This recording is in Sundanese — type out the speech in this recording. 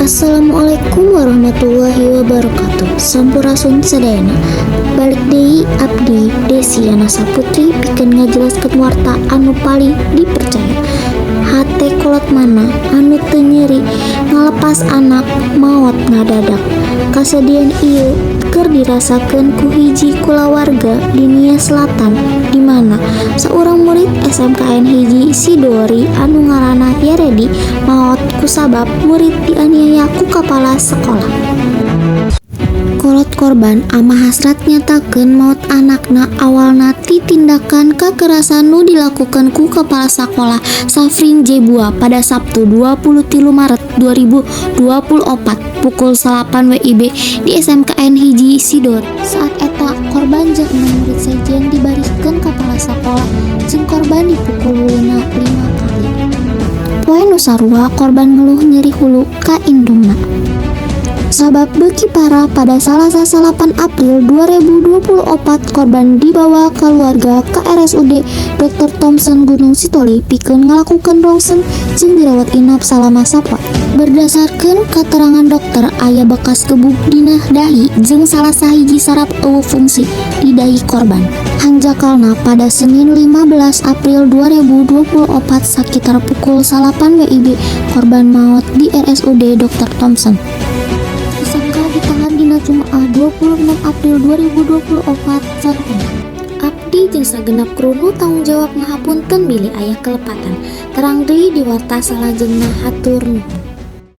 Assalamualaikum warahmatullahi wabarakatuh. Sampurasun sadayana. Balik deui abdi Desi Yana Saputri pikeun ngajelaskeun warta anu paling dipercaya. Hate kolot mana anu teu nyeri ngalepas anak maot ngadadak. Kasedian ieu keur dirasakeun ku hiji kulawarga di Nia Selatan, di mana seorang murid SMKN hiji Sidori anu ngaranna Yaredi maot kusabab murid dianiaya ku kepala sekolah. Kolot korban ama hasrat nyatakeun maut anakna awalna ti tindakan kakerasan nu dilakukan ku kepala sekolah Safrin Jebua pada Sabtu 23 Maret 2024 pukul 8 WIB di SMKN hiji Sidori. Saat eta korban jeung murid sejen dibariskeun kepala sekolah jeung korban dipukul uluna 5 kali. Poe nu sarua korban ngeluh nyeri hulu ka indungna. Sabab beuki parah pada Salasa 8 April 2024 korban dibawa keluarga ke RSUD Dr. Thompson Gunung Sitoli pikeun ngalakukeun rongsen jeung dirawat inap salama sapoe. Berdasarkan keterangan dokter aya bekas gebuk dina dahi jeung salah sahiji saraf eueuh fungsi di dahi korban. Hanjakalna pada Senin 15 April 2024 sekitar pukul 8 WIB korban maut di RSUD Dr. Thompson. Disangka ditahan dina Jumaah 26 April 2024 sareng. Abdi jeung sagenap kru nu tanggung jawab ngahapunten bilih aya kelepatan. Terang deui di warta salajengna hatur nuhun.